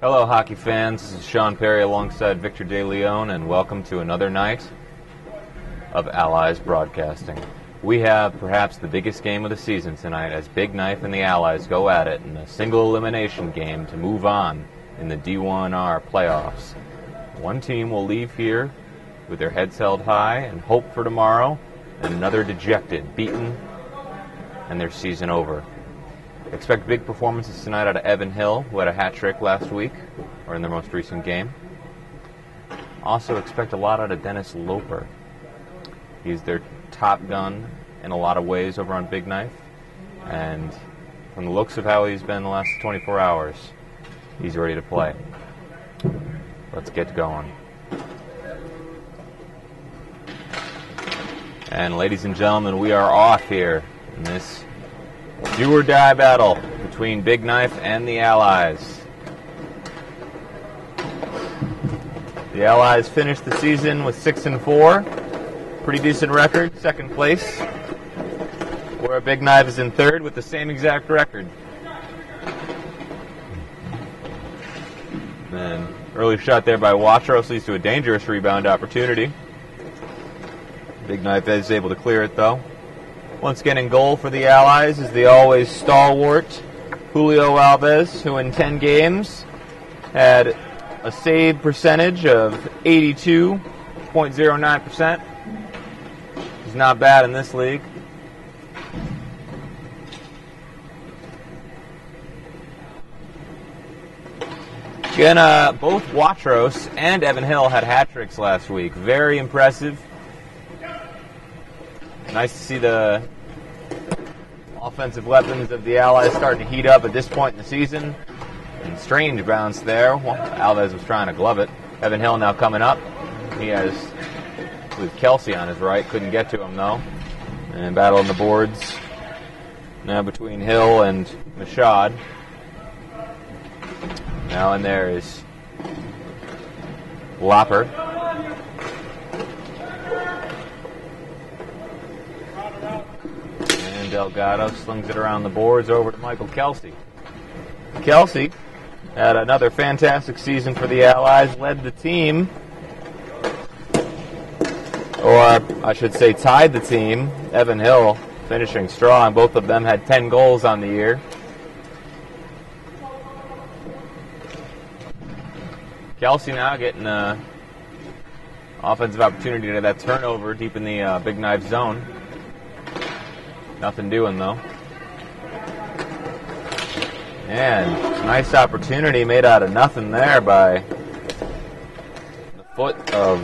Hello, hockey fans. This is Shawn Perry alongside Victor De Leon, and welcome to another night of Allies Broadcasting. We have perhaps the biggest game of the season tonight as Big Knife and the Allies go at it in a single elimination game to move on in the D1-R playoffs. One team will leave here with their heads held high and hope for tomorrow, and another dejected, beaten, and their season over. Expect big performances tonight out of Evan Hill, who had a hat trick last week, or in their most recent game. Also expect a lot out of Dennis Loper. He's their top gun in a lot of ways over on Big Knife, and from the looks of how he's been the last 24 hours, he's ready to play. Let's get going. And ladies and gentlemen, we are off here in this do or die battle between Big Knife and the Allies. The Allies finished the season with 6-4, pretty decent record, second place, where Big Knife is in third with the same exact record. And early shot there by Watros leads to a dangerous rebound opportunity. Big Knife is able to clear it though. Once again in goal for the Allies is the always stalwart Julio Alves, who in 10 games had a save percentage of 82.09%. He's not bad in this league. Again, both Watros and Evan Hill had hat tricks last week. Very impressive. Nice to see the offensive weapons of the Allies starting to heat up at this point in the season. And strange bounce there. Alves was trying to glove it. Evan Hill now coming up. He has with Kelsey on his right. Couldn't get to him though. And battle on the boards now between Hill and Mashad. Now in there is Lopper. Delgado slings it around the boards over to Michael Kelsey. Kelsey had another fantastic season for the Allies, led the team, or I should say tied the team. Evan Hill finishing strong. Both of them had 10 goals on the year. Kelsey now getting an offensive opportunity to that turnover deep in the Big Knife zone. Nothing doing, though. And nice opportunity made out of nothing there by the foot of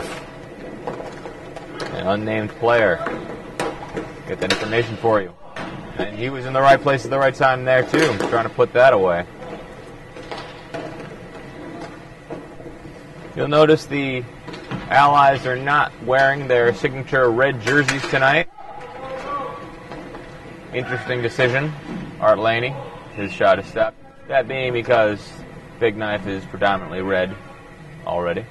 an unnamed player. Get that information for you. And he was in the right place at the right time there, too, trying to put that away. You'll notice the Allies are not wearing their signature red jerseys tonight. Interesting decision. Art Laney, his shot is stopped. That being because Big Knife is predominantly red already.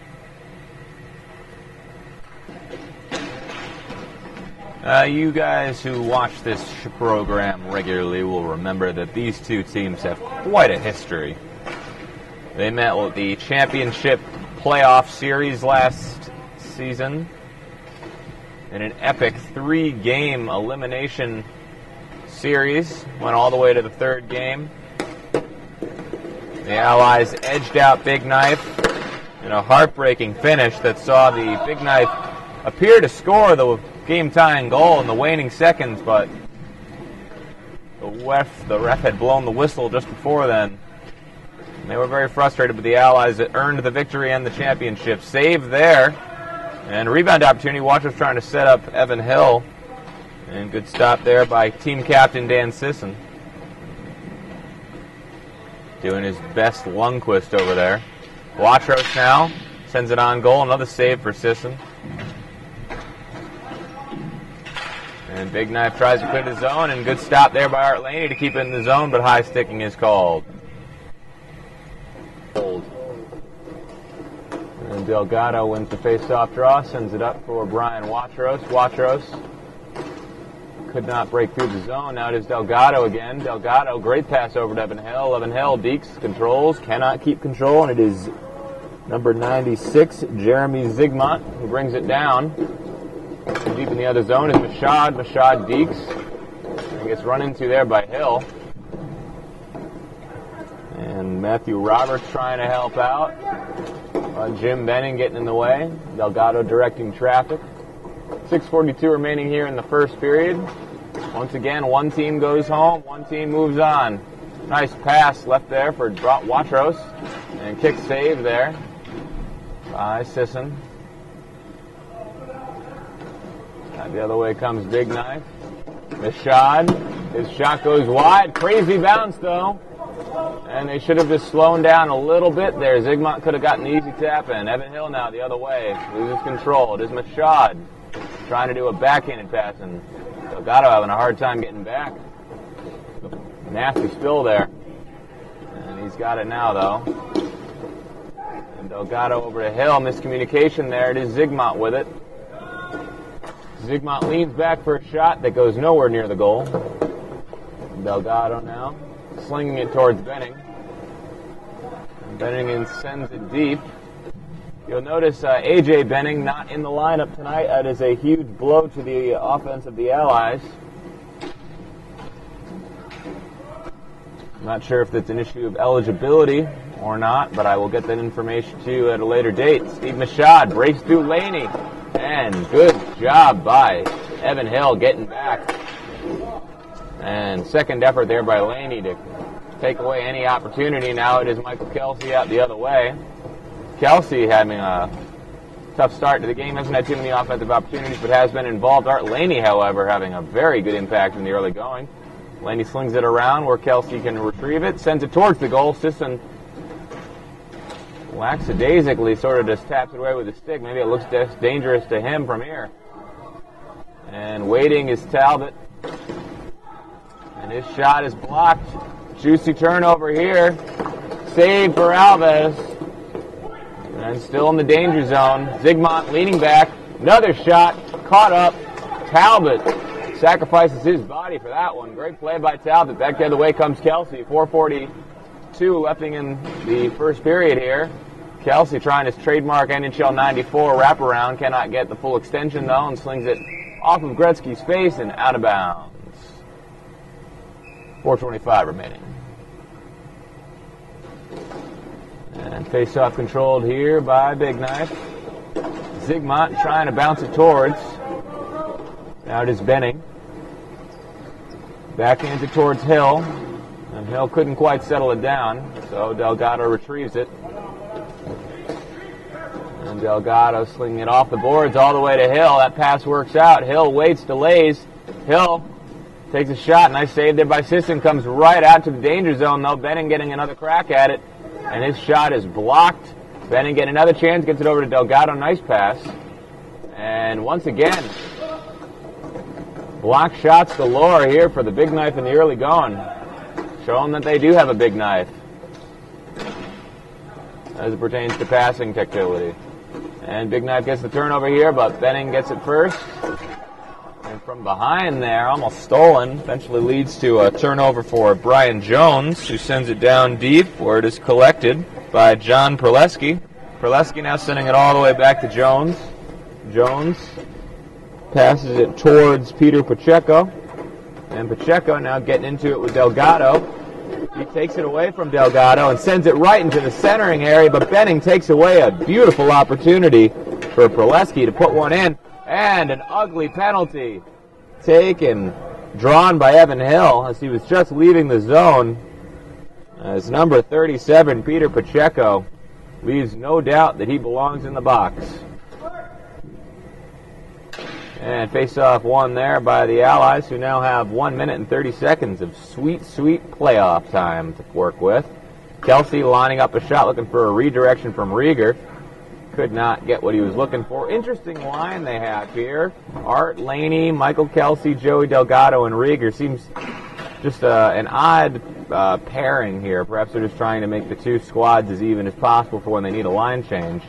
You guys who watch this program regularly will remember that these two teams have quite a history. They met with the championship playoff series last season in an epic 3-game elimination series. Went all the way to the third game. The Allies edged out Big Knife in a heartbreaking finish that saw the Big Knife appear to score the game-tying goal in the waning seconds, but the ref had blown the whistle just before then. And they were very frustrated with the Allies that earned the victory and the championship. Save there, and rebound opportunity. Watchers trying to set up Evan Hill. And good stop there by team captain Dan Sisson. Doing his best Lundqvist over there. Watros now sends it on goal. Another save for Sisson. And Big Knife tries to clear the zone. And good stop there by Art Laney to keep it in the zone, but high sticking is called. And Delgado wins the face-off draw. Sends it up for Brian Watros. Watros could not break through the zone. Now it is Delgado again. Delgado, great pass over to Evan Hill. Evan Hill, Deeks controls, cannot keep control, and it is number 96, Jeremy Zigmont, who brings it down. Deep in the other zone is Mashad. Mashad Deeks. He gets run into there by Hill. And Matthew Roberts trying to help out. Jim Benning getting in the way. Delgado directing traffic. 6:42 remaining here in the first period. Once again, one team goes home, one team moves on. Nice pass left there for Watros. And kick save there by Sisson. The other way comes Big Knife. Mashad. His shot goes wide. Crazy bounce, though. And they should have just slowed down a little bit there. Zigmont could have gotten an easy tap in. Evan Hill now the other way. Loses control. It is Mashad trying to do a backhanded pass. And Delgado having a hard time getting back. Nasty spill there. And he's got it now, though. And Delgado over to Hill. Miscommunication there. It is Zigmont with it. Zigmont leans back for a shot that goes nowhere near the goal. Delgado now slinging it towards Benning. And Benning sends it deep. You'll notice A.J. Benning not in the lineup tonight. That is a huge blow to the offense of the Allies. I'm not sure if that's an issue of eligibility or not, but I will get that information to you at a later date. Steve Mashad breaks through Laney. And good job by Evan Hill getting back. And second effort there by Laney to take away any opportunity. Now it is Michael Kelsey out the other way. Kelsey having a tough start to the game. Hasn't had too many offensive opportunities, but has been involved. Art Laney, however, having a very good impact in the early going. Laney slings it around where Kelsey can retrieve it. Sends it towards the goal. Sisson lackadaisically sort of just taps it away with a stick. Maybe it looks dangerous to him from here. And waiting is Talbot. And his shot is blocked. Juicy turnover here. Save for Alves. And still in the danger zone. Zigmont leaning back. Another shot. Caught up. Talbot sacrifices his body for that one. Great play by Talbot. Back the other way comes Kelsey. 4:42 left in the first period here. Kelsey trying his trademark NHL 94 wraparound. Cannot get the full extension, though, and slings it off of Gretzky's face and out of bounds. 4:25 remaining. And face-off controlled here by Big Knife. Zigmont trying to bounce it towards. Now it is Benning. Backhands it towards Hill. And Hill couldn't quite settle it down, so Delgado retrieves it. And Delgado slinging it off the boards all the way to Hill. That pass works out. Hill waits, delays. Hill takes a shot. Nice save there by Sisson. Comes right out to the danger zone, though. Benning getting another crack at it. And his shot is blocked. Benning getting another chance. Gets it over to Delgado. Nice pass. And once again, block shots galore here for the Big Knife in the early going. Showing that they do have a big knife as it pertains to passing tactility. And Big Knife gets the turnover here, but Benning gets it first. And from behind there, almost stolen, eventually leads to a turnover for Brian Jones, who sends it down deep where it is collected by John Perleski. Perleski now sending it all the way back to Jones. Jones passes it towards Peter Pacheco. And Pacheco now getting into it with Delgado. He takes it away from Delgado and sends it right into the centering area, but Benning takes away a beautiful opportunity for Perleski to put one in. And an ugly penalty taken, drawn by Evan Hill as he was just leaving the zone. As number 37, Peter Pacheco, leaves no doubt that he belongs in the box. And face-off won there by the Allies, who now have 1 minute and 30 seconds of sweet, sweet playoff time to work with. Kelsey lining up a shot, looking for a redirection from Rieger. Could not get what he was looking for. Interesting line they have here. Art Laney, Michael Kelsey, Joey Delgado, and Rieger. Seems just an odd pairing here. Perhaps they're just trying to make the two squads as even as possible for when they need a line change.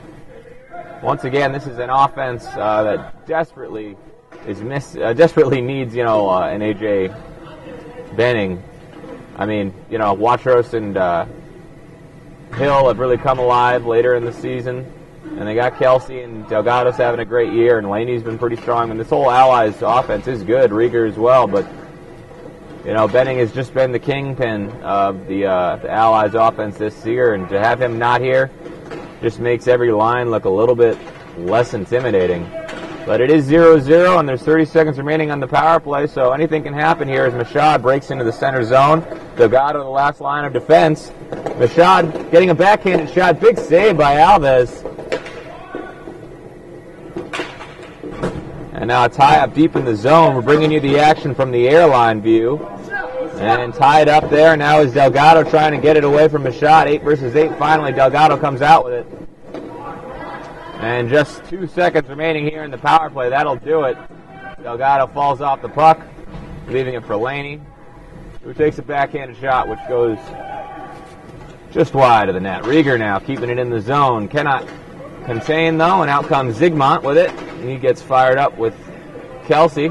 Once again, this is an offense that desperately desperately needs, an A.J. Benning. I mean, Watrous and Hill have really come alive later in the season. And they got Kelsey, and Delgado's having a great year, and Laney's been pretty strong. And this whole Allies offense is good, Rieger as well. But, Benning has just been the kingpin of the Allies offense this year. And to have him not here just makes every line look a little bit less intimidating. But it is 0-0, and there's 30 seconds remaining on the power play, so anything can happen here as Mashad breaks into the center zone. Delgado, the last line of defense. Mashad getting a backhanded shot. Big save by Alves. And now a tie-up deep in the zone. We're bringing you the action from the airline view. And tied up there. Now is Delgado trying to get it away from Mashad. 8 versus 8. Finally, Delgado comes out with it. And just 2 seconds remaining here in the power play. That'll do it. Delgado falls off the puck, leaving it for Laney, who takes a backhanded shot, which goes just wide of the net. Rieger now keeping it in the zone. Cannot contain, though, and out comes Zygmunt with it. And he gets fired up with Kelsey.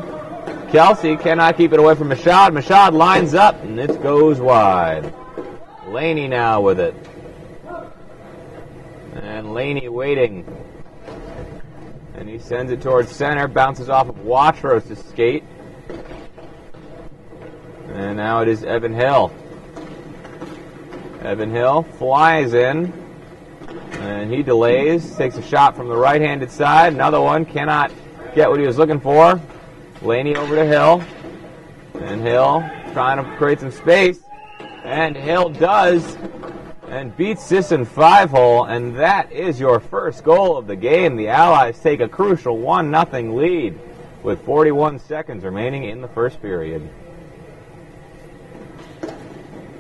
Kelsey cannot keep it away from Mashad. Mashad lines up, and it goes wide. Laney now with it. And Laney waiting. And he sends it towards center, bounces off of Watrous' skate. And now it is Evan Hill. Evan Hill flies in. And he delays, takes a shot from the right-handed side. Another one, cannot get what he was looking for. Laney over to Hill. And Hill trying to create some space. And Hill does. And beats Sisson 5-hole, and that is your first goal of the game. The Allies take a crucial 1-0 lead with 41 seconds remaining in the first period.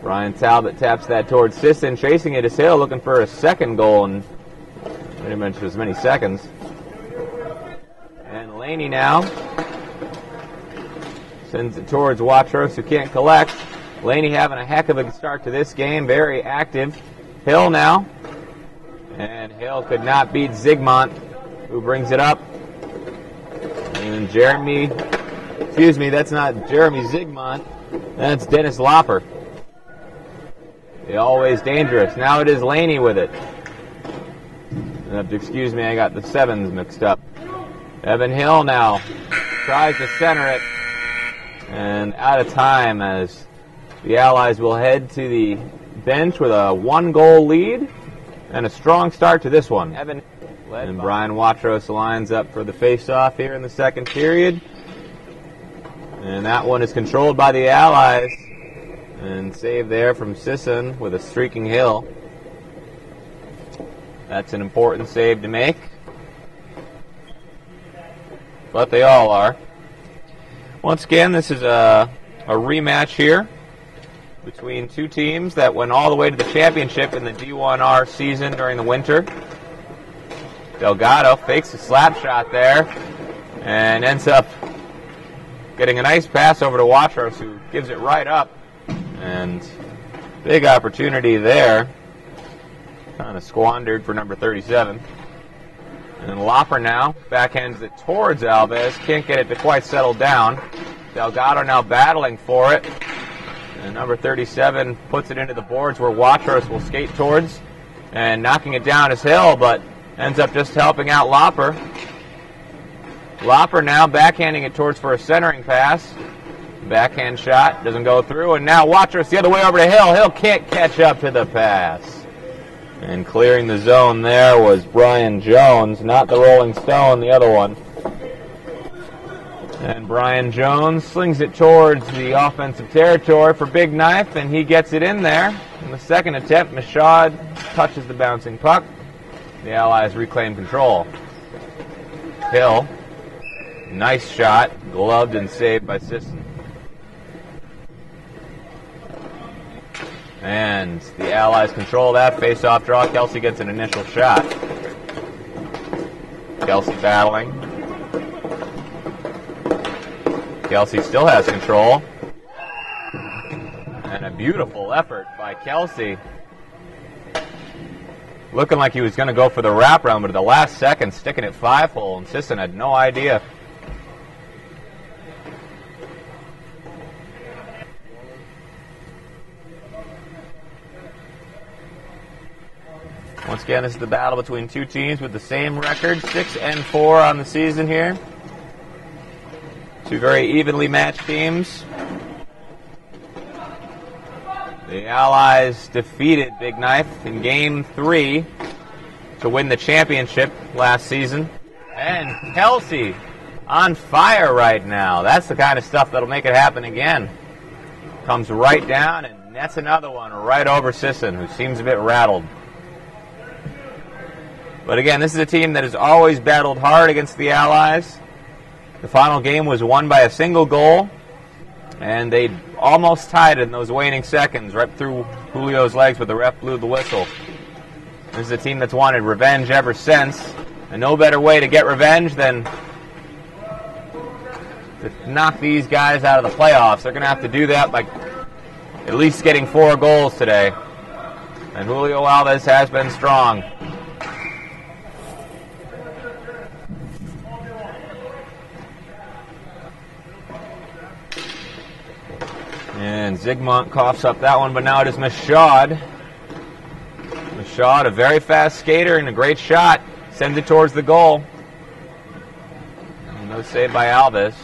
Brian Talbot taps that towards Sisson. Chasing it is Hill, looking for a second goal in pretty much as many seconds. And Laney now sends it towards Watrous, who can't collect. Laney having a heck of a start to this game, very active. Hill now. And Hill could not beat Zygmunt, who brings it up. And that's not Jeremy Zygmunt. That's Dennis Lopper. Always dangerous. Now it is Laney with it. Excuse me, I got the 7s mixed up. Evan Hill now tries to center it. And out of time as the Allies will head to the bench with a 1-goal lead and a strong start to this one. Evan and Brian Watrous lines up for the face-off here in the second period. And that one is controlled by the Allies. And saved there from Sisson with a streaking Hill. That's an important save to make. But they all are. Once again, this is a rematch here between two teams that went all the way to the championship in the D1-R season during the winter. Delgado fakes a slap shot there and ends up getting a nice pass over to Watrous, who gives it right up. And big opportunity there. Kind of squandered for number 37. And Lopper now backhands it towards Alves. Can't get it to quite settle down. Delgado now battling for it. And number 37 puts it into the boards where Watrous will skate towards. And knocking it down is Hill, but ends up just helping out Lopper. Lopper now backhanding it towards for a centering pass. Backhand shot doesn't go through. And now Watrous the other way over to Hill. Hill can't catch up to the pass. And clearing the zone there was Brian Jones, not the Rolling Stone, the other one. And Brian Jones slings it towards the offensive territory for Big Knife, and he gets it in there. In the second attempt, Mashad touches the bouncing puck. The Allies reclaim control. Hill, nice shot, gloved and saved by Sisson. And the Allies control that face-off draw. Kelsey gets an initial shot. Kelsey battling. Kelsey still has control. And a beautiful effort by Kelsey. Looking like he was going to go for the wraparound, but at the last second, sticking it 5-hole, and Sisson had no idea. Once again, this is the battle between two teams with the same record, 6-4 on the season here. Two very evenly matched teams. The Allies defeated Big Knife in Game 3 to win the championship last season. And Kelsey on fire right now. That's the kind of stuff that'll make it happen again. Comes right down and nets another one right over Sisson, who seems a bit rattled. But again, this is a team that has always battled hard against the Allies. The final game was won by a single goal, and they almost tied it in those waning seconds, right through Julio's legs, but the ref blew the whistle. This is a team that's wanted revenge ever since, and no better way to get revenge than to knock these guys out of the playoffs. They're going to have to do that by at least getting 4 goals today. And Julio Alves has been strong. And Zygmunt coughs up that one, but now it is Michaud. Michaud, a very fast skater and a great shot. Sends it towards the goal. No save by Alves.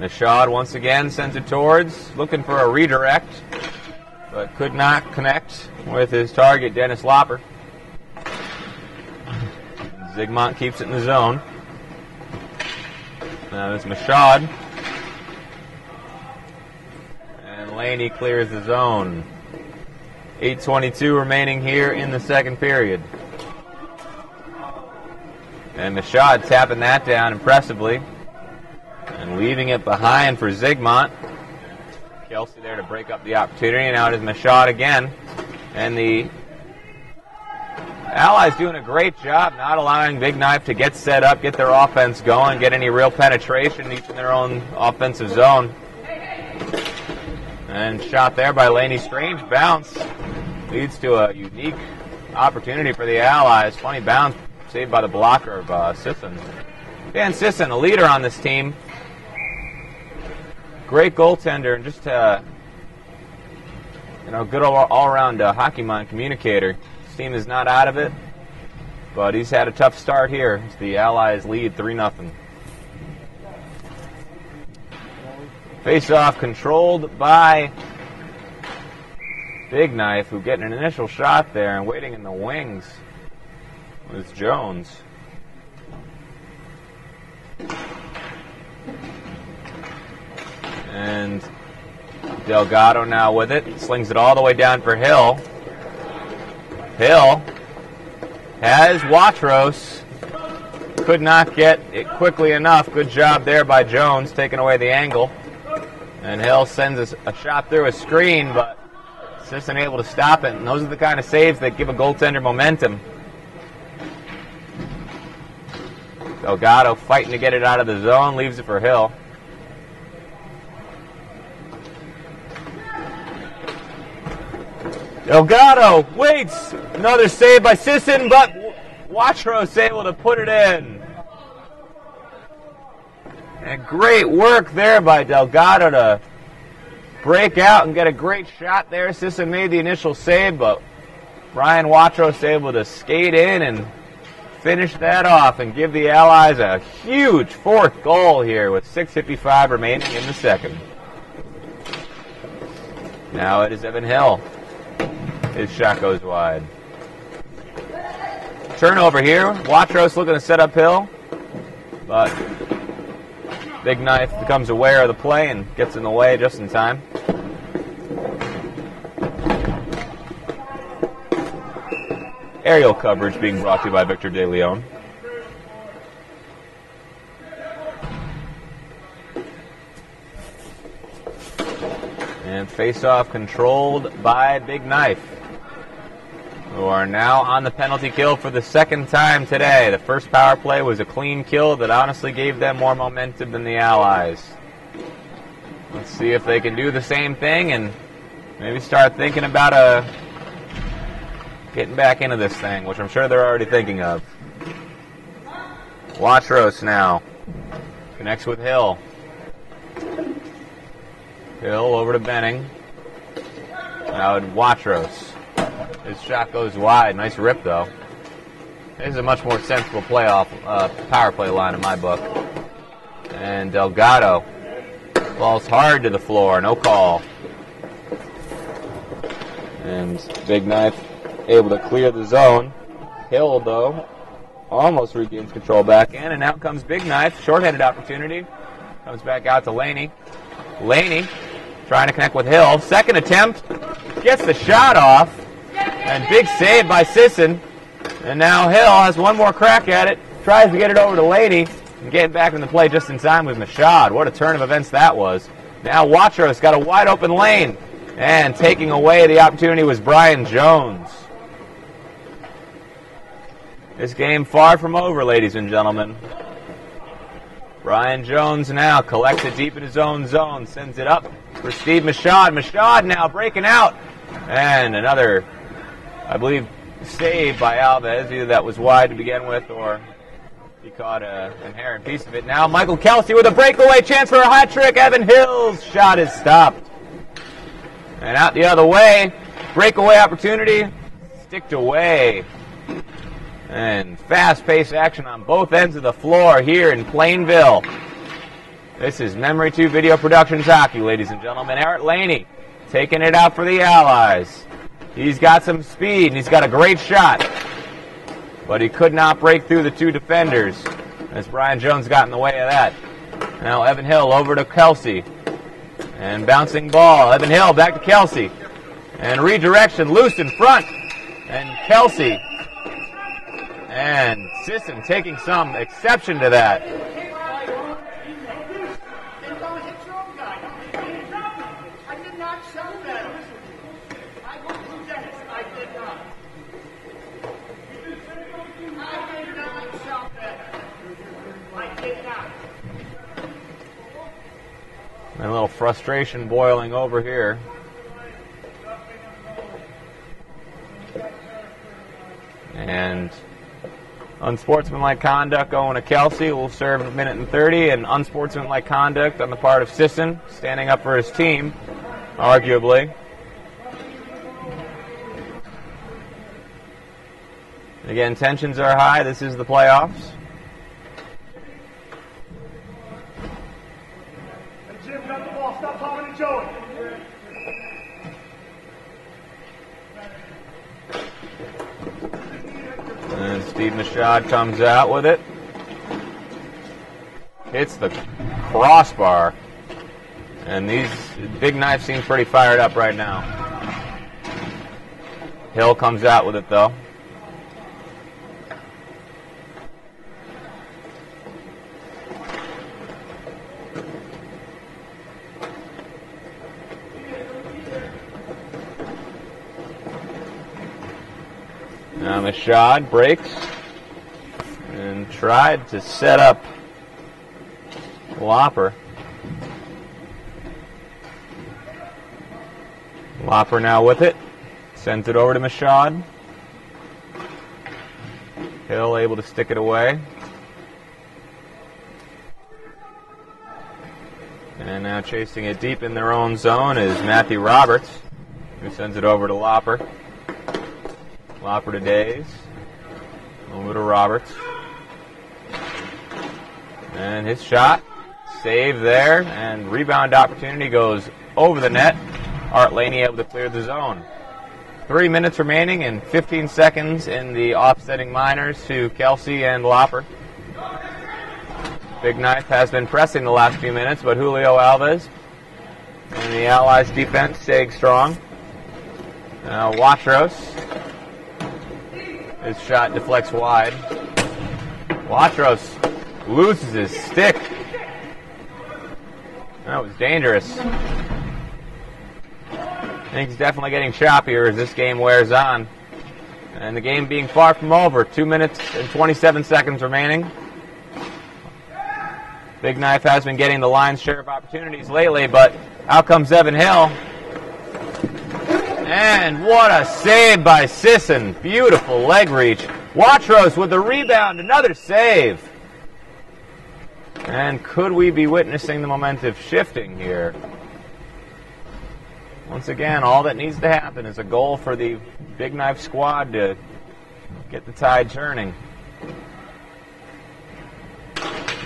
Michaud once again sends it towards, looking for a redirect, but could not connect with his target, Dennis Lopper. Zygmunt keeps it in the zone. Now it's Michaud. And Laney clears the zone. 8:22 remaining here in the second period. And Michaud tapping that down impressively. And leaving it behind for Zygmunt. Kelsey there to break up the opportunity. Now it is Michaud again. And the Allies doing a great job not allowing Big Knife to get set up, get their offense going, get any real penetration each in their own offensive zone. And shot there by Laney. Strange bounce. Leads to a unique opportunity for the Allies. Funny bounce saved by the blocker of Sisson. Dan Sisson, a leader on this team. Great goaltender and just good all-around hockey mind communicator. This team is not out of it, but he's had a tough start here as the Allies lead 3-0. Face-off controlled by Big Knife, who getting an initial shot there and waiting in the wings was Jones. And Delgado now with it. Slings it all the way down for Hill. Hill has Watros. Could not get it quickly enough. Good job there by Jones, taking away the angle. And Hill sends a shot through a screen, but Sisson able to stop it. And those are the kind of saves that give a goaltender momentum. Delgado fighting to get it out of the zone, leaves it for Hill. Delgado waits. Another save by Sisson, but Watros able to put it in. And great work there by Delgado to break out and get a great shot there. Sisson made the initial save, but Ryan Watros able to skate in and finish that off and give the Allies a huge 4th goal here with 6:55 remaining in the second. Now it is Evan Hill. His shot goes wide. Turnover here. Watros looking to set up Hill, but Big Knife becomes aware of the play and gets in the way just in time. Aerial coverage being brought to you by Victor De Leon. And face-off controlled by Big Knife, who are now on the penalty kill for the second time today. The first power play was a clean kill that honestly gave them more momentum than the Allies. Let's see if they can do the same thing and maybe start thinking about getting back into this thing, which I'm sure they're already thinking of. Watros now connects with Hill. Hill over to Benning. Now Watros. His shot goes wide. Nice rip, though. This is a much more sensible power play line in my book. And Delgado falls hard to the floor. No call. And Big Knife able to clear the zone. Hill, though, almost regains control back in. And out comes Big Knife. Short-handed opportunity. Comes back out to Laney. Laney trying to connect with Hill. Second attempt. Gets the shot off. And big save by Sisson. And now Hill has one more crack at it. Tries to get it over to Laney. And getting back in the play just in time with Mashad. What a turn of events that was. Now Watros got a wide open lane. And taking away the opportunity was Brian Jones. This game far from over, ladies and gentlemen. Brian Jones now collects it deep in his own zone. Sends it up for Steve Mashad. Mashad now breaking out. And another, I believe, save by Alves. Either that was wide to begin with or he caught an inherent piece of it. Now Michael Kelsey with a breakaway chance for a hat trick. Evan Hill's shot is stopped. And out the other way. Breakaway opportunity. Sticked away. And fast-paced action on both ends of the floor here in Plainville. This is Memory 2 Video Productions hockey, ladies and gentlemen. Eric Laney taking it out for the Allies. He's got some speed, and he's got a great shot. But he could not break through the two defenders, as Brian Jones got in the way of that. Now Evan Hill over to Kelsey. And bouncing ball. Evan Hill back to Kelsey. And redirection, loose in front. And Kelsey. And Sisson taking some exception to that. And a little frustration boiling over here. And unsportsmanlike conduct going to Kelsey. Will serve a minute and 30. And unsportsmanlike conduct on the part of Sisson, standing up for his team, arguably. Again, tensions are high. This is the playoffs. Jim, got the ball. Stop talking to Joey. And Steve Mashad comes out with it. Hits the crossbar. And these Big Knife seems pretty fired up right now. Hill comes out with it, though. Now Mashad breaks and tried to set up Lopper. Lopper now with it. Sends it over to Mashad. Hill able to stick it away. And now chasing it deep in their own zone is Matthew Roberts, who sends it over to Lopper. Lopper to Days. Over to Roberts. And his shot. Save there. And rebound opportunity goes over the net. Art Laney able to clear the zone. 3 minutes remaining and 15 seconds in the offsetting minors to Kelsey and Lopper. Big Knife has been pressing the last few minutes, but Julio Alves and the Allies defense staying strong. Now Watros. His shot deflects wide. Watros loses his stick. That was dangerous. I think he's definitely getting choppier as this game wears on. And the game being far from over. 2 minutes and 27 seconds remaining. Big Knife has been getting the lion's share of opportunities lately, but out comes Evan Hill. And what a save by Sisson. Beautiful leg reach. Watros with the rebound. Another save. And could we be witnessing the momentum shifting here? Once again, all that needs to happen is a goal for the Big Knife squad to get the tide turning.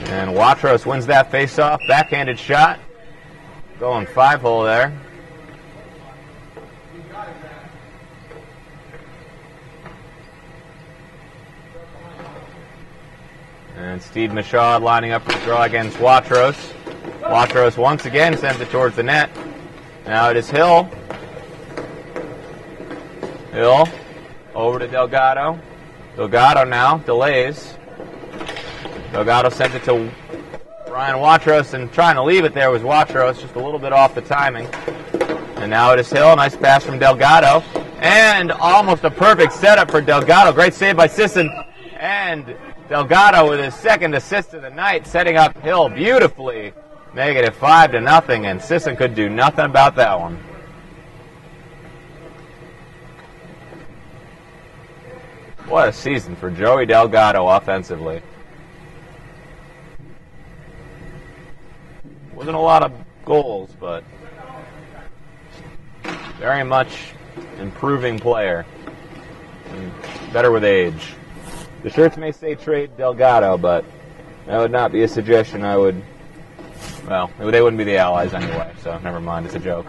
And Watros wins that face-off. Backhanded shot. Going 5-hole there. And Steve Michaud lining up for the draw against Watros. Watros once again sends it towards the net. Now it is Hill. Hill over to Delgado. Delgado now delays. Delgado sends it to Ryan Watros, and trying to leave it there was Watros, just a little bit off the timing. And now it is Hill. Nice pass from Delgado. And almost a perfect setup for Delgado. Great save by Sisson. And Delgado with his second assist of the night, setting up Hill beautifully. Making it 5-0, and Sisson could do nothing about that one. What a season for Joey Delgado offensively. Wasn't a lot of goals, but very much improving player. And better with age. The shirts may say trade Delgado, but that would not be a suggestion I would... Well, they wouldn't be the Allies anyway, so never mind, it's a joke.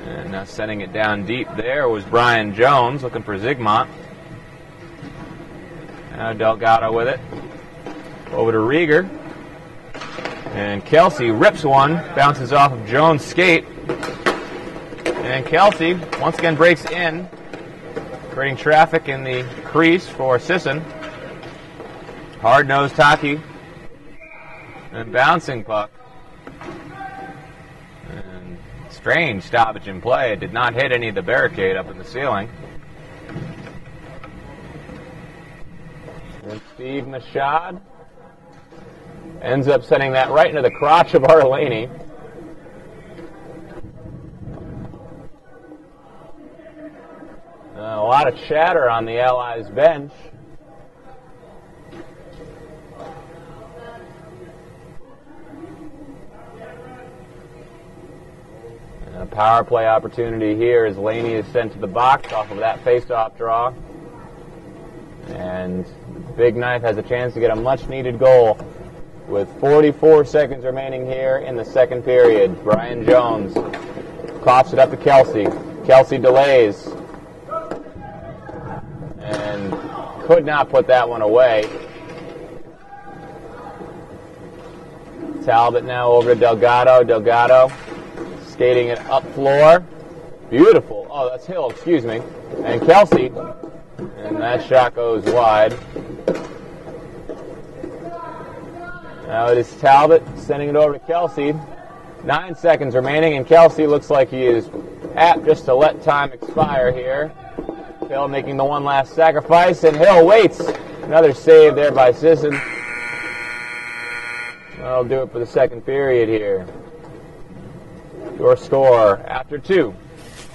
And now sending it down deep there was Brian Jones looking for Zygmunt. Now Delgado with it. Over to Rieger. And Kelsey rips one, bounces off of Jones' skate. And Kelsey once again breaks in, creating traffic in the crease for Sisson. Hard-nosed hockey. And bouncing puck. And strange stoppage in play. It did not hit any of the barricade up in the ceiling. And Steve Michaud ends up sending that right into the crotch of Arleni. A lot of chatter on the Allies bench. And a power play opportunity here as Laney is sent to the box off of that face-off draw. And Big Knife has a chance to get a much-needed goal with 44 seconds remaining here in the second period. Brian Jones coughs it up to Kelsey. Kelsey delays and could not put that one away. Talbot now over to Delgado. Delgado skating it up floor. Beautiful. Oh, that's Hill, excuse me. And Kelsey. And that shot goes wide. Now it is Talbot sending it over to Kelsey. 9 seconds remaining, and Kelsey looks like he is apt just to let time expire here. Phil making the one last sacrifice, and Hill waits. Another save there by Sisson. That'll do it for the second period here. Your score after 2.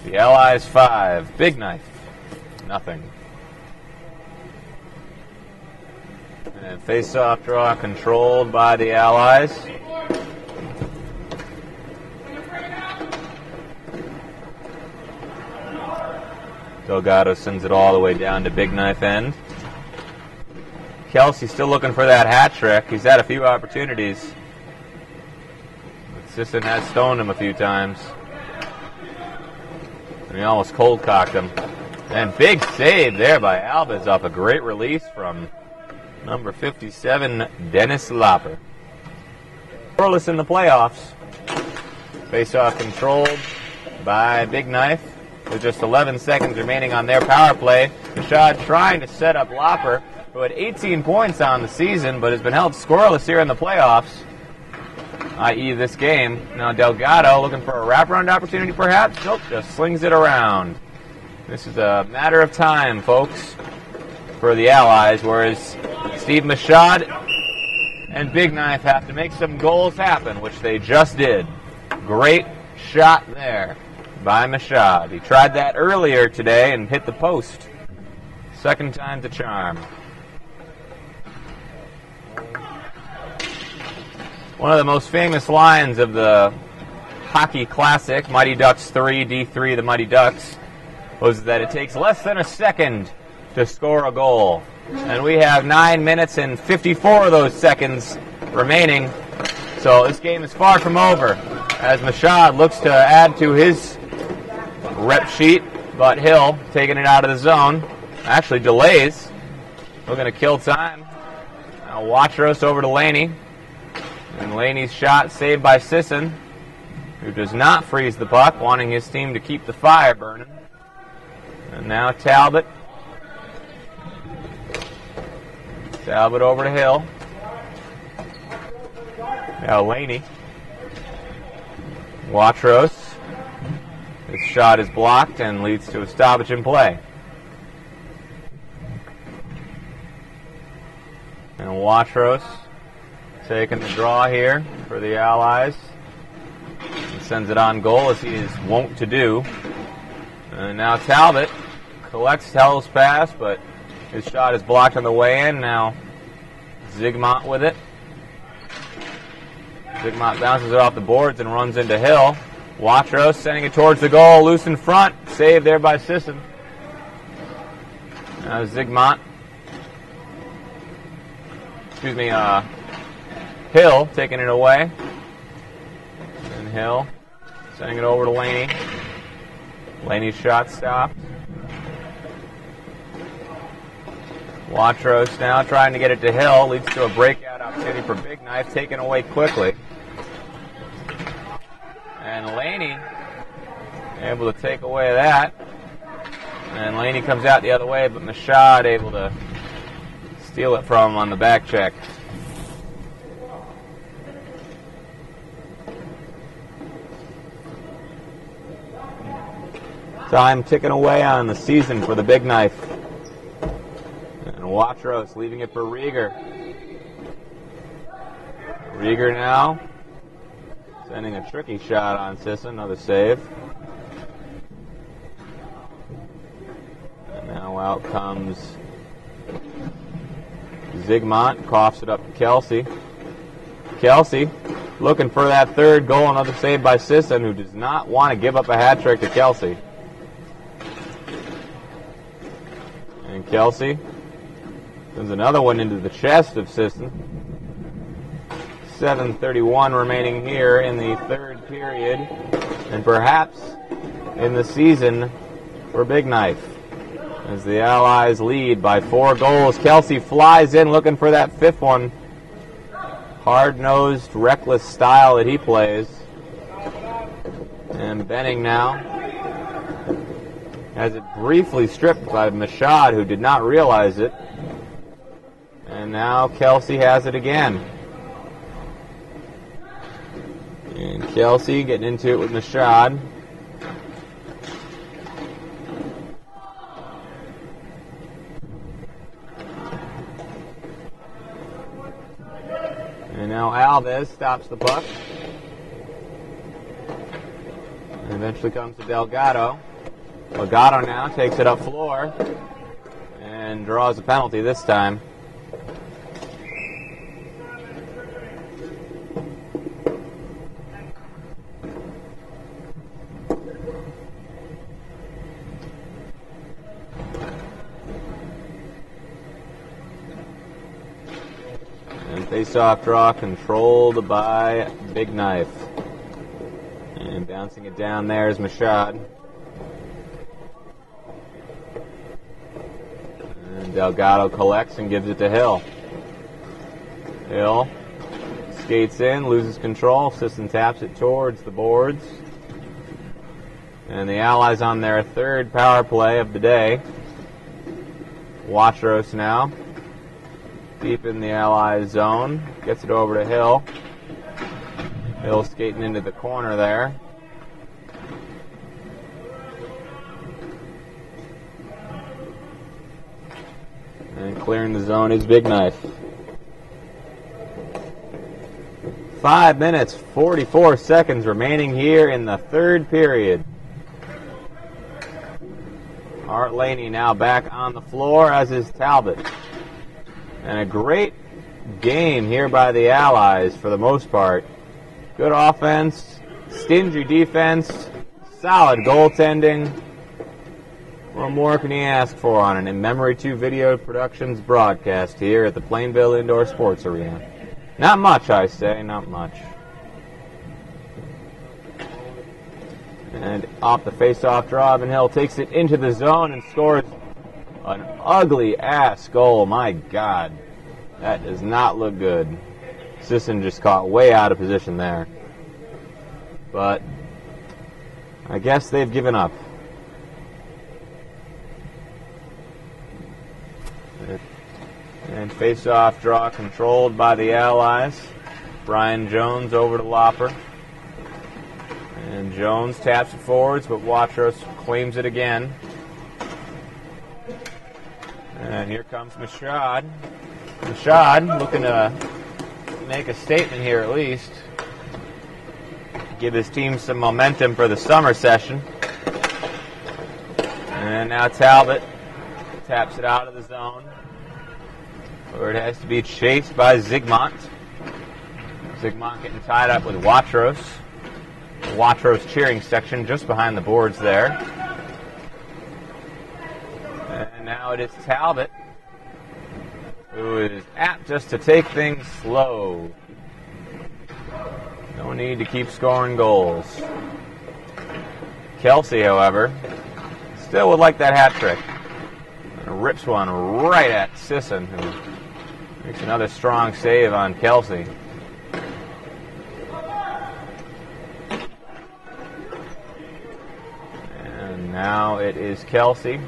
The Allies 5. Big Knife, nothing. And face-off draw controlled by the Allies. Delgado sends it all the way down to Big Knife end. Kelsey still looking for that hat trick. He's had a few opportunities. But Sisson has stoned him a few times. And he almost cold-cocked him. And big save there by Alves off a great release from number 57, Dennis Lopper. Scoreless in the playoffs. Face-off controlled by Big Knife with just 11 seconds remaining on their power play. Michaud trying to set up Lopper, who had 18 points on the season, but has been held scoreless here in the playoffs, i.e. this game. Now Delgado looking for a wraparound opportunity perhaps. Nope, just slings it around. This is a matter of time, folks, for the Allies, whereas Steve Michaud and Big Knife have to make some goals happen, which they just did. Great shot there by Michaud. He tried that earlier today and hit the post. Second time's a charm. One of the most famous lines of the hockey classic, Mighty Ducks 3, D3, the Mighty Ducks, was that it takes less than a second to score a goal. And we have 9 minutes and 54 of those seconds remaining. So this game is far from over as Mashad looks to add to his rep sheet, but Hill taking it out of the zone. Actually delays. We're going to kill time. Now Watros over to Laney. And Laney's shot saved by Sisson, who does not freeze the puck, wanting his team to keep the fire burning. And now Talbot. Talbot over to Hill. Now Laney. Watros. His shot is blocked and leads to a stoppage in play. And Watros taking the draw here for the Allies. He sends it on goal as he is wont to do. And now Talbot collects Hill's pass, but his shot is blocked on the way in. Now Zygmunt with it. Zygmunt bounces it off the boards and runs into Hill. Watros sending it towards the goal, loose in front. Saved there by Sisson. Now Zygmunt. Hill taking it away. And Hill sending it over to Laney. Laney's shot stopped. Watros now trying to get it to Hill. Leads to a breakout opportunity for Big Knife, taken away quickly. And Laney able to take away that. And Laney comes out the other way, but Mashad able to steal it from him on the back check. Time ticking away on the season for the Big Knife. And Watros leaving it for Rieger. Rieger now sending a tricky shot on Sisson, another save. And now out comes Zygmunt, coughs it up to Kelsey. Kelsey looking for that third goal, another save by Sisson, who does not want to give up a hat trick to Kelsey. And Kelsey sends another one into the chest of Sisson. 7:31 remaining here in the third period, and perhaps in the season for Big Knife, as the Allies lead by 4 goals. Kelsey flies in looking for that fifth one. Hard-nosed, reckless style that he plays. And Benning now has it briefly stripped by Mashad, who did not realize it. And now Kelsey has it again. And Kelsey getting into it with Mashad. And now Alves stops the puck. And eventually comes to Delgado. Delgado now takes it up floor and draws a penalty this time. Face-off draw controlled by Big Knife. And bouncing it down there is Mashad. And Delgado collects and gives it to Hill. Hill skates in, loses control. Sisson taps it towards the boards. And the Allies on their third power play of the day. Watros now. Deep in the Allies zone. Gets it over to Hill. Hill skating into the corner there. And clearing the zone is Big Knife. 5 minutes, 44 seconds remaining here in the third period. Art Laney now back on the floor, as is Talbot. And a great game here by the Allies for the most part. Good offense, stingy defense, solid goaltending. What more can you ask for on an In Memory 2 Video Productions broadcast here at the Plainville Indoor Sports Arena? Not much, I say, not much. And off the face-off draw, Evan Hill takes it into the zone and scores an ugly-ass goal. My God, that does not look good. Sisson just caught way out of position there. But I guess they've given up. And face-off draw controlled by the Allies. Brian Jones over to Lopper. And Jones taps it forwards, but Watros claims it again. And here comes Mashad. Mashad looking to make a statement here at least. Give his team some momentum for the summer session. And now Talbot taps it out of the zone, where it has to be chased by Zygmunt. Zygmunt getting tied up with Watros. Watros cheering section just behind the boards there. And now it is Talbot, who is apt just to take things slow. No need to keep scoring goals. Kelsey, however, still would like that hat trick. And rips one right at Sisson, who makes another strong save on Kelsey. And now it is Kelsey,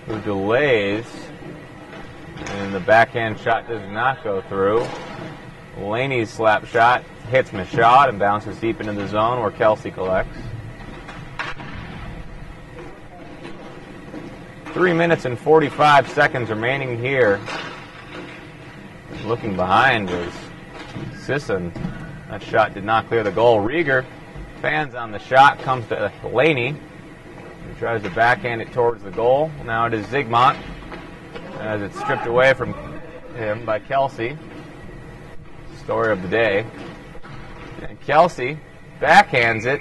who delays, and the backhand shot does not go through. Laney's slap shot hits Mashad and bounces deep into the zone where Kelsey collects. 3 minutes and 45 seconds remaining here. Looking behind was Sisson. That shot did not clear the goal. Rieger fans on the shot, comes to Laney, who tries to backhand it towards the goal. Now it is Zygmunt, as it's stripped away from him by Kelsey. Story of the day. And Kelsey backhands it.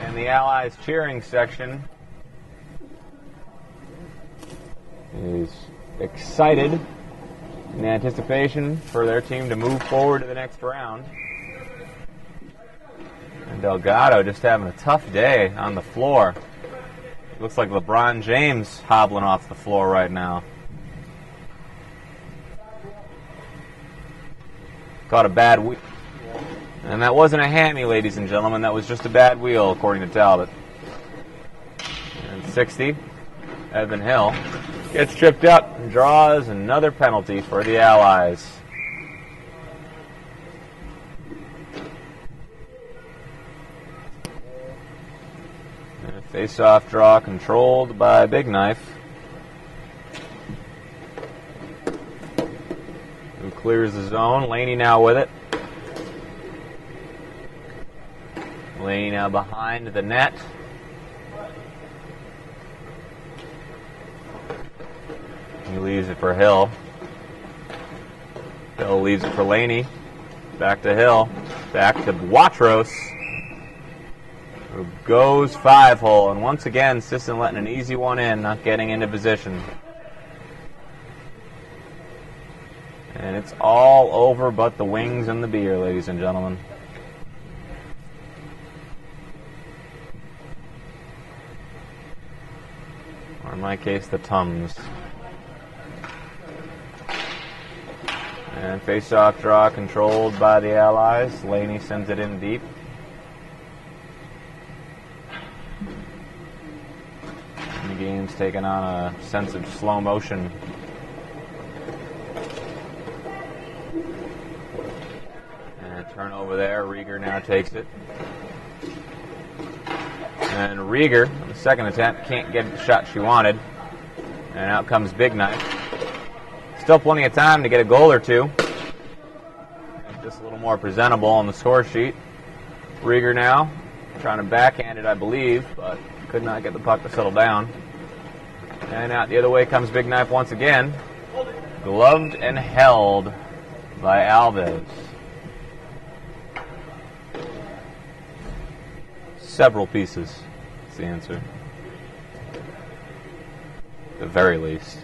And the Allies cheering section is excited in anticipation for their team to move forward to the next round. And Delgado just having a tough day on the floor. Looks like LeBron James hobbling off the floor right now. Caught a bad wheel. And that wasn't a hammy, ladies and gentlemen. That was just a bad wheel, according to Talbot. And 60, Evan Hill gets tripped up and draws another penalty for the Allies. Face-off draw controlled by Big Knife, who clears the zone. Laney now with it. Laney now behind the net. He leaves it for Hill. Hill leaves it for Laney. Back to Hill. Back to Watros, who goes 5-hole, and once again Sisson letting an easy one in, not getting into position. And it's all over but the wings and the beer, ladies and gentlemen. Or in my case, the Tums. And face-off draw controlled by the Allies. Laney sends it in deep. And the game's taken on a sense of slow motion. And a turnover there. Rieger now takes it. And Rieger, on the second attempt, can't get the shot she wanted. And out comes Big Knife. Still plenty of time to get a goal or two. just a little more presentable on the score sheet. Rieger now trying to backhand it, I believe, but could not get the puck to settle down. And out the other way comes Big Knife once again. Gloved and held by Alves. Several pieces is the answer. At the very least.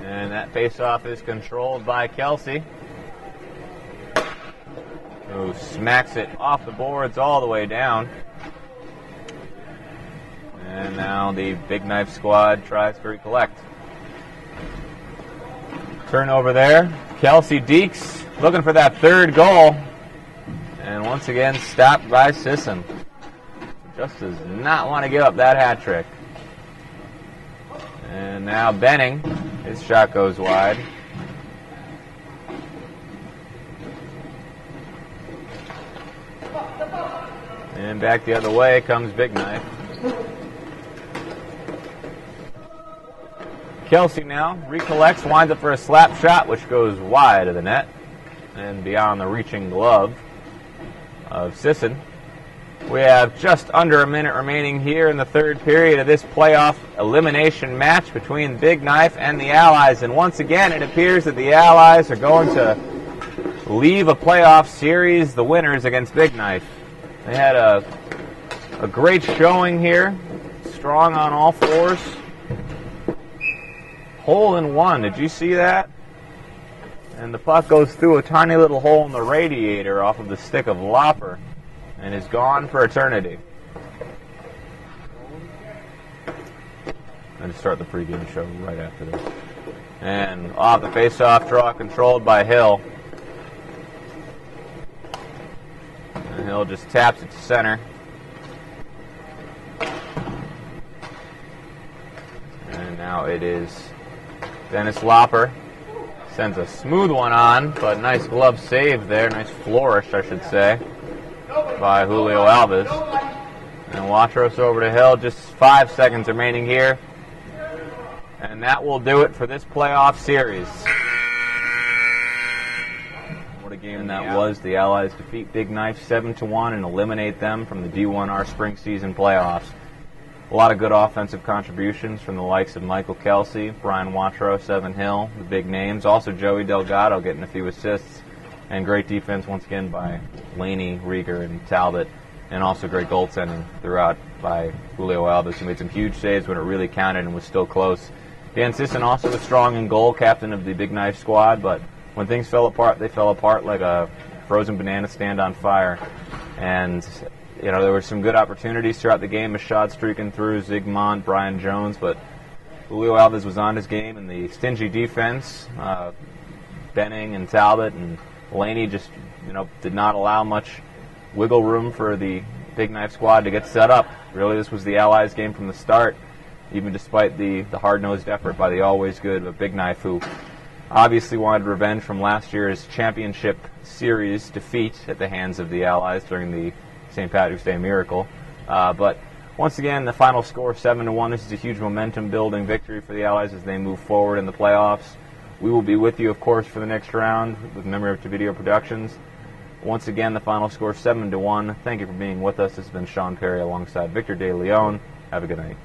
And that face-off is controlled by Kelsey, who smacks it off the boards all the way down. And now the Big Knife squad tries to recollect. Turnover there. Kelsey Deeks looking for that third goal. And once again stopped by Sisson. Just does not want to give up that hat trick. And now Benning. His shot goes wide. And back the other way comes Big Knife. Kelsey now recollects, winds up for a slap shot, which goes wide of the net and beyond the reaching glove of Sisson. We have just under a minute remaining here in the third period of this playoff elimination match between Big Knife and the Allies. And once again, it appears that the Allies are going to leave a playoff series the winners against Big Knife. They had a great showing here, strong on all fours. Hole in one, did you see that? And the puck goes through a tiny little hole in the radiator off of the stick of Lopper and is gone for eternity. I'm going to start the pregame show right after this. And off the face-off draw, controlled by Hill. And Hill just taps it to center. And now it is Dennis Lopper. Sends a smooth one on, but nice glove save there. Nice flourish, I should say, by Julio Alves. And Watros over to Hill. Just 5 seconds remaining here. And that will do it for this playoff series. What a game that was. The Allies defeat Big Knife 7-1 and eliminate them from the D1-R spring season playoffs. A lot of good offensive contributions from the likes of Michael Kelsey, Brian Watros, Evan Hill, the big names. Also Joey Delgado getting a few assists. And great defense once again by Laney, Rieger, and Talbot. And also great goaltending throughout by Julio Alves, who made some huge saves when it really counted and was still close. Dan Sisson also was strong in goal, captain of the Big Knife squad, but when things fell apart, they fell apart like a frozen banana stand on fire. And you know, there were some good opportunities throughout the game. Machad streaking through, Zygmunt, Brian Jones, but Julio Alves was on his game, and the stingy defense, Benning and Talbot and Laney just, did not allow much wiggle room for the Big Knife squad to get set up. Really, this was the Allies' game from the start, even despite the hard-nosed effort by the always good Big Knife, who obviously wanted revenge from last year's championship series defeat at the hands of the Allies during the St. Patrick's Day Miracle. But once again, the final score 7-1. This is a huge momentum-building victory for the Allies as they move forward in the playoffs. We will be with you, of course, for the next round with Memory of Video Productions. Once again, the final score 7-1. Thank you for being with us. This has been Shawn Perry alongside Victor De Leon. Have a good night.